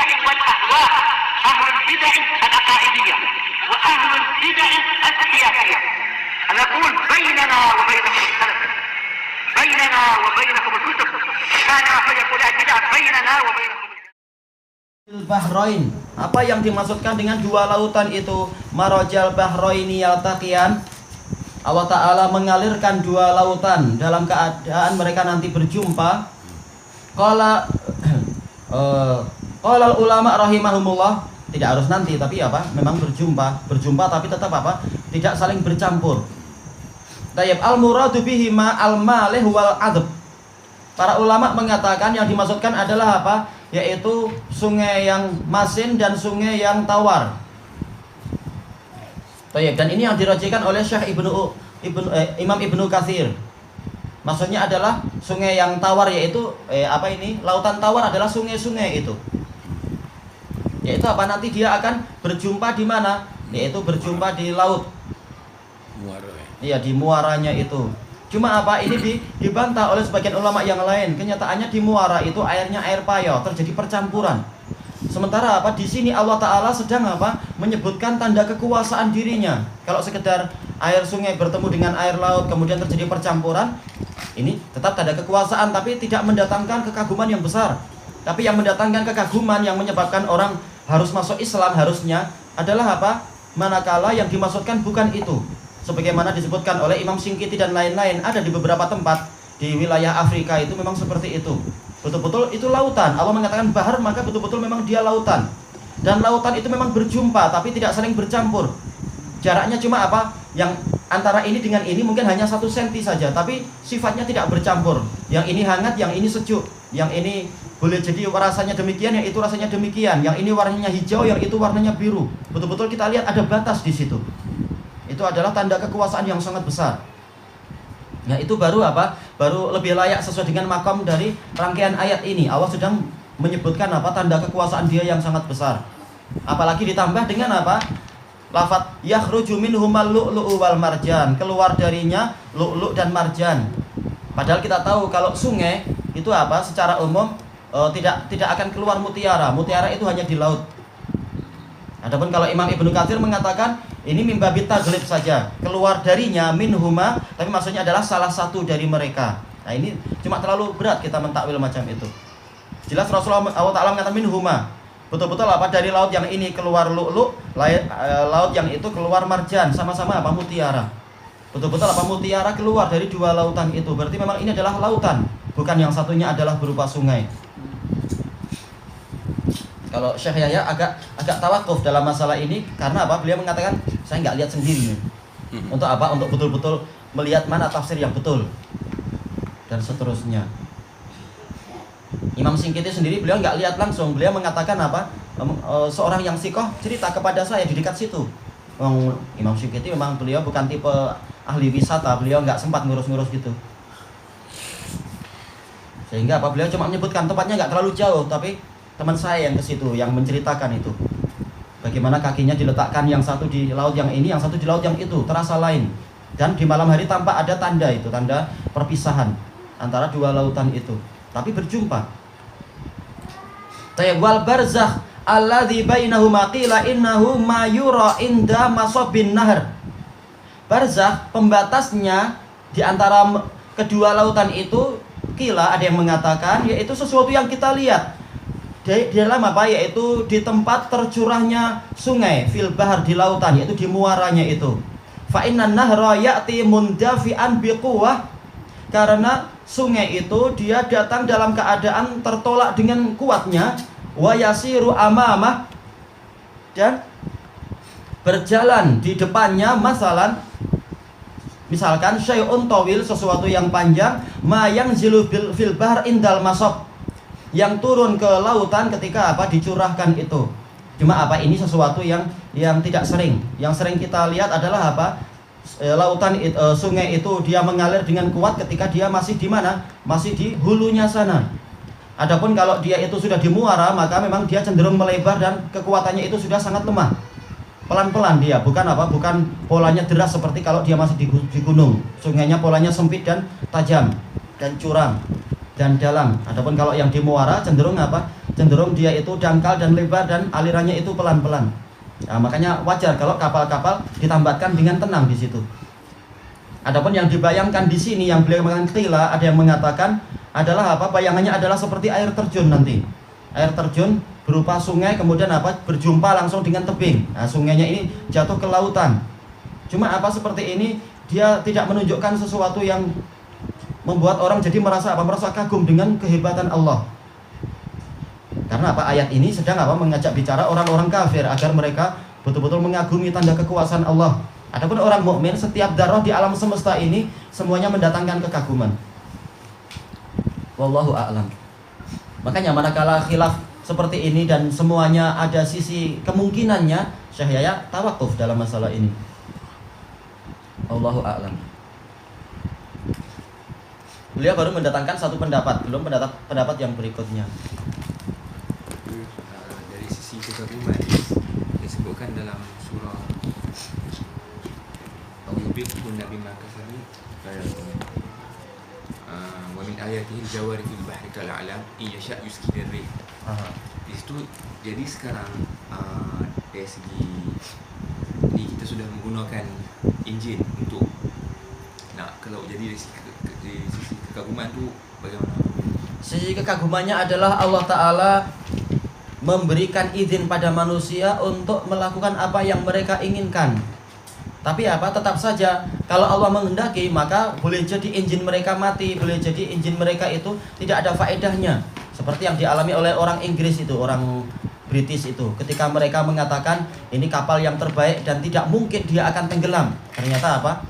البدع والأهواء، أهل البدع العقائدية وأهل البدع السياسية. نقول بيننا وبينكم السلف، بيننا وبينكم الكتب، كان فيقول البدع بيننا وبينكم. Bahrain, apa yang dimaksudkan dengan dua lautan itu? Marajal bahraini yaltaqiyan. Allah Ta'ala mengalirkan dua lautan dalam keadaan mereka nanti berjumpa. Qala ulama rahimahumullah, tidak harus nanti tapi apa? Memang berjumpa tapi tetap apa? Tidak saling bercampur. Tayyib al-muradu bihima al-malih wal adab. Para ulama mengatakan yang dimaksudkan adalah apa? Yaitu sungai yang masin dan sungai yang tawar. Tayyib, dan ini yang dirajikan oleh Syekh Imam Ibnu Katsir. Maksudnya adalah sungai yang tawar, yaitu lautan tawar adalah sungai-sungai itu. Yaitu apa? Nanti dia akan berjumpa di mana? Yaitu berjumpa di laut. Iya, di muaranya itu. Cuma apa? Ini dibantah oleh sebagian ulama yang lain. Kenyataannya di muara itu airnya air payau, terjadi percampuran. Sementara apa? Di sini Allah Ta'ala sedang apa? Menyebutkan tanda kekuasaan dirinya. Kalau sekedar air sungai bertemu dengan air laut kemudian terjadi percampuran, ini tetap tanda kekuasaan, tapi tidak mendatangkan kekaguman yang besar. Tapi yang mendatangkan kekaguman yang menyebabkan orang harus masuk Islam harusnya adalah apa? Manakala yang dimaksudkan bukan itu. Sebagaimana disebutkan oleh Imam Singkiti dan lain-lain, ada di beberapa tempat di wilayah Afrika itu memang seperti itu. Betul-betul itu lautan. Allah mengatakan bahar, maka betul-betul memang dia lautan. Dan lautan itu memang berjumpa tapi tidak saling bercampur. Jaraknya cuma apa? Yang antara ini dengan ini mungkin hanya 1 senti saja, tapi sifatnya tidak bercampur. Yang ini hangat, yang ini sejuk. Yang ini boleh jadi rasanya demikian, yang itu rasanya demikian. Yang ini warnanya hijau, yang itu warnanya biru. Betul-betul kita lihat ada batas di situ. Itu adalah tanda kekuasaan yang sangat besar. Nah, itu baru apa? Baru lebih layak sesuai dengan makom dari rangkaian ayat ini. Allah sedang menyebutkan apa? Tanda kekuasaan dia yang sangat besar. Apalagi ditambah dengan apa? Lafaz yakhruju minhumal lu'lu'u wal marjan. Keluar darinya lu'lu' dan marjan. Padahal kita tahu kalau sungai itu apa? Secara umum tidak akan keluar mutiara. Mutiara itu hanya di laut. Adapun kalau Imam Ibnu Katsir mengatakan ini mimbabi taglib saja, keluar darinya minhuma, tapi maksudnya adalah salah satu dari mereka. Nah, ini cuma terlalu berat kita mentakwil macam itu. Jelas Rasulullah Allah Ta'ala mengatakan minhuma. Betul-betul apa? Dari laut yang ini keluar lu'lu', laut yang itu keluar marjan, sama-sama apa? Mutiara. Betul-betul apa? Mutiara keluar dari dua lautan itu. Berarti memang ini adalah lautan, bukan yang satunya adalah berupa sungai. Kalau Syekh Yahya agak tawakuf dalam masalah ini karena apa? Beliau mengatakan saya nggak lihat sendiri. Untuk apa? Untuk betul-betul melihat mana tafsir yang betul dan seterusnya. Imam Singkiti sendiri beliau nggak lihat langsung. Beliau mengatakan apa? Seorang yang sikoh cerita kepada saya di dekat situ. Imam Singkiti memang beliau bukan tipe ahli wisata. Beliau nggak sempat ngurus-ngurus gitu. Sehingga apa? Beliau cuma menyebutkan tempatnya nggak terlalu jauh, tapi teman saya yang ke situ yang menceritakan itu. Bagaimana kakinya diletakkan, yang satu di laut yang ini, yang satu di laut yang itu, terasa lain. Dan di malam hari tampak ada tanda itu, tanda perpisahan antara dua lautan itu. Tapi berjumpa. Tayyibal barzakh alladzi bainahuma qila innahu ma yura inda masabin nahar. Barzakh, pembatasnya di antara kedua lautan itu, qila ada yang mengatakan yaitu sesuatu yang kita lihat. Di dalam apa? Yaitu di tempat tercurahnya sungai fil bahar, di lautan, yaitu di muaranya itu. Fa innan nahra ya'ti mundafi'an biquwah, karena sungai itu dia datang dalam keadaan tertolak dengan kuatnya, wa yasiru amamah, dan berjalan di depannya, misalkan syai'un tawil, sesuatu yang panjang, ma yanzilu fil bahar indal masab, yang turun ke lautan ketika apa? Dicurahkan itu. Cuma apa? Ini sesuatu yang tidak sering. Yang sering kita lihat adalah apa? Lautan sungai itu dia mengalir dengan kuat ketika dia masih di mana? Masih di hulunya sana. Adapun kalau dia itu sudah di muara, maka memang dia cenderung melebar dan kekuatannya itu sudah sangat lemah. Pelan-pelan dia, bukan apa? Bukan polanya deras seperti kalau dia masih di gunung. Sungainya polanya sempit dan tajam dan curam. dan dalam. Adapun kalau yang di muara cenderung apa? Cenderung dia itu dangkal dan lebar dan alirannya itu pelan-pelan. Nah, makanya wajar kalau kapal-kapal ditambatkan dengan tenang di situ. Adapun yang dibayangkan di sini yang beliau mengatakan qila, ada yang mengatakan adalah apa? Bayangannya adalah seperti air terjun nanti. Air terjun berupa sungai kemudian apa? Berjumpa langsung dengan tebing. Nah, sungainya ini jatuh ke lautan. Cuma apa seperti ini dia tidak menunjukkan sesuatu yang membuat orang jadi merasa apa? Merasa kagum dengan kehebatan Allah. Karena apa? Ayat ini sedang apa? Mengajak bicara orang-orang kafir agar mereka betul-betul mengagumi tanda kekuasaan Allah. Adapun orang mukmin, setiap darah di alam semesta ini semuanya mendatangkan kekaguman. Wallahu a'lam. Makanya manakala khilaf seperti ini dan semuanya ada sisi kemungkinannya, Syekh Yahya tawakuf dalam masalah ini. Wallahu a'lam. Beliau baru mendatangkan satu pendapat, belum pendapat yang berikutnya. Dari sisi kekaguman disebutkan dalam surah Al-Yubikun Nabi Makasari wa min ayatihi al-jawari fil bahri kal'alam iyasha' yuskidir rih. Di situ jadi sekarang dari segi ini kita sudah menggunakan enjin untuk kalau jadi dari sisi kekaguman tu bagaimana? Sisi kekagumannya adalah Allah Ta'ala memberikan izin pada manusia untuk melakukan apa yang mereka inginkan. Tapi apa? Tetap saja kalau Allah menghendaki maka boleh jadi injin mereka mati, boleh jadi injin mereka itu tidak ada faedahnya. Seperti yang dialami oleh orang Inggris itu, orang British itu, ketika mereka mengatakan ini kapal yang terbaik dan tidak mungkin dia akan tenggelam. Ternyata apa?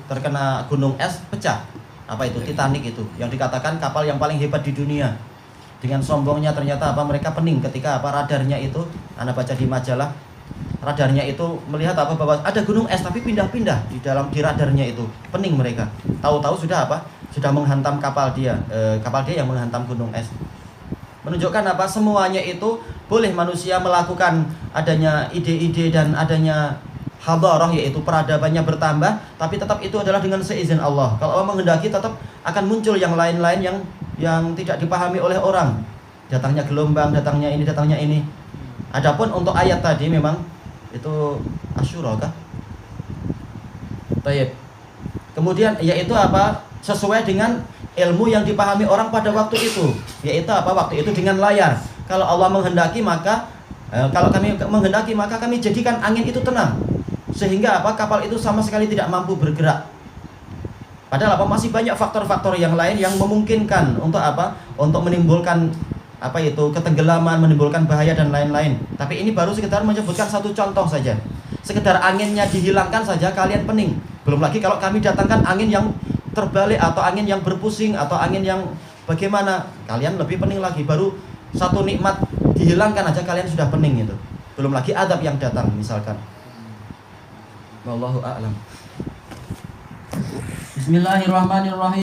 Terkena gunung es, pecah. Apa itu? Titanic itu, yang dikatakan kapal yang paling hebat di dunia. Dengan sombongnya ternyata apa? Mereka pening ketika apa? Radarnya itu, Anda baca di majalah, radarnya itu melihat apa? Bahwa ada gunung es tapi pindah-pindah di radarnya itu. Pening mereka. Tahu-tahu sudah apa? Sudah menghantam kapal dia yang menghantam gunung es. Menunjukkan apa? Semuanya itu boleh manusia melakukan adanya ide-ide dan adanya hadarah, yaitu peradabannya bertambah, tapi tetap itu adalah dengan seizin Allah. Kalau Allah menghendaki tetap akan muncul yang lain-lain yang tidak dipahami oleh orang. Datangnya gelombang, datangnya ini. Adapun untuk ayat tadi memang itu Asyura kah? Baik. Kemudian yaitu apa? Sesuai dengan ilmu yang dipahami orang pada waktu itu, yaitu apa? Waktu itu dengan layar. Kalau Allah menghendaki maka kalau kami menghendaki maka kami jadikan angin itu tenang, sehingga apa? Kapal itu sama sekali tidak mampu bergerak. Padahal apa? Masih banyak faktor-faktor yang lain yang memungkinkan untuk apa? Untuk menimbulkan apa itu? Ketenggelaman, menimbulkan bahaya dan lain-lain. Tapi ini baru sekedar menyebutkan satu contoh saja. Sekedar anginnya dihilangkan saja kalian pening. Belum lagi kalau kami datangkan angin yang terbalik atau angin yang berpusing atau angin yang bagaimana, kalian lebih pening lagi. Baru satu nikmat dihilangkan aja kalian sudah pening itu. Belum lagi adab yang datang misalkan. Wallahu a'lam. Bismillahirrahmanirrahim.